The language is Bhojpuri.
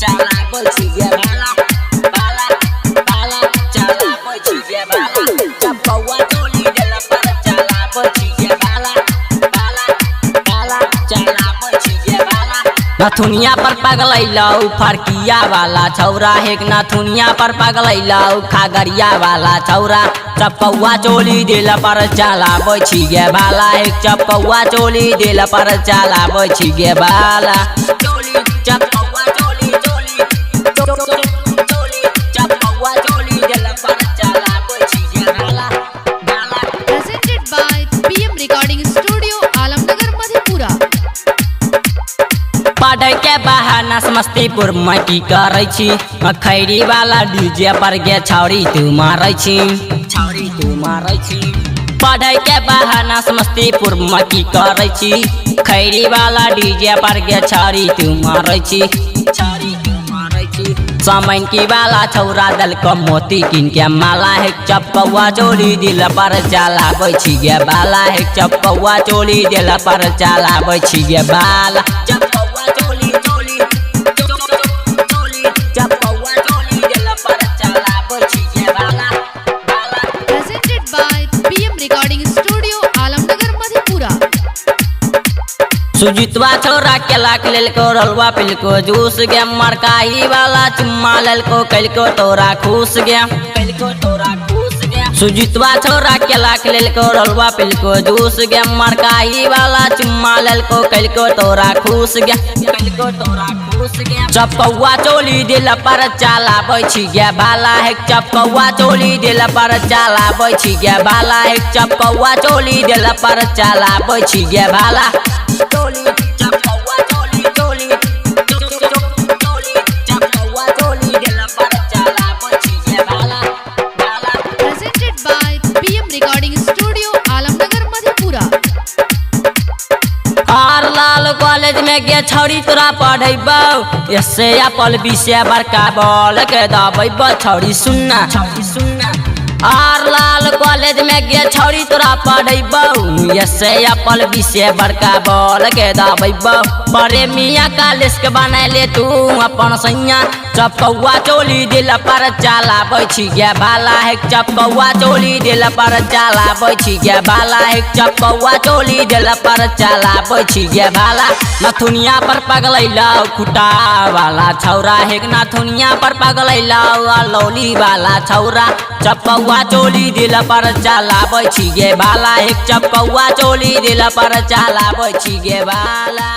चलाबै छी गे बाला बाला बाला चलाबै छी गे बाला चपौआ चोली देला पर चलाबै छी गे बाला बाला बाला चलाबै छी गे बाला नथुनिया पर पगलैला फरकिया वाला छौरा हेक नथुनिया पर पगलैला खागरिया वाला छौरा चपौआ चोली देला पर चलाबै छी गे बाला एक चपौआ चोली देला पर चलाबै छी गे बाला चोली चपौआ चोली चोली चोली चपौआ चोली देला पर चलाबै छी गे बाला बाला Presented by PM Recording Studio, Alamnagar, Madhepura. पढ़े के बहाना समस्तीपुर में की करे छी खैरी वाला डीजे पर गे छौरी तू मारै छी छौरी तू मारै छी पढ़े के बहाना समस्तीपुर में की करे छी खैरी वाला डीजे पर गे छौरी तू मारै छी छौरी तू मारै छी समन की वाला छौरा दल को मोती किन के माला है चपौआ चोली दिल पर चलाबै छी गे बाला है चपौआ चोली दिल पर चलाबै छी गे बाला चपौआ चोली चोली चोली चपौआ चोली दिल पर चलाबै छी गे बाला बाला Presented by PM Recording Studio, Alamnagar, Madhepura. सुजितवा छोरा केला लेल को रलवा पिल को जूस गे मरकाई वाला चुम्मा लेल को कल को तोरा खुश गे कल को तोरा खुश गे सुजितवा छोरा केला लेल को रलवा पिल को जूस गे मरकाई वाला चुम्मा लेल को कल को तोरा खुश गे कल को तोरा खुश गे चपौआ चोली दिल पर चलाबै छी गे बाला है चपौआ चोली दिल पर चलाबै छी गे बाला है चपौआ चोली दिल पर चलाबै छी गे बाला चोली चपौआ चोली चोली चोली चपौआ चोली देला पर चलाबै छी गे बाला बाला Presented by PM Recording Studio, Alamnagar, Madhepura. R Lal college में गे छौरी तोरा पढ़ैबौ एसे अपल विषय बड़का बोल के दबै छौरी सुनना छौरी सुनना आर लाल कॉलेज में गे छौरी तोरा पढ़ैबौ एसे अपल विषय बड़का बोल के दबै बड़े मियाँ कॉलेज के बना ले तू अपन सैया चपौआ चोली दिल पर चलाबै छी गे बाला है चपौआ चोली दिल पर चलाबै छी गे बाला है चपौआ चोली दिल पर चलाबै छी गे बाला नथुनिया पर पगलैला खुटा वाला छौरा है नथुनिया पर पगलैला लौली वाला छौरा चपौआ चोली दिल पर चलाबै छी गे बाला है चपौआ चोली दिल पर चलाबै छी गे बाला।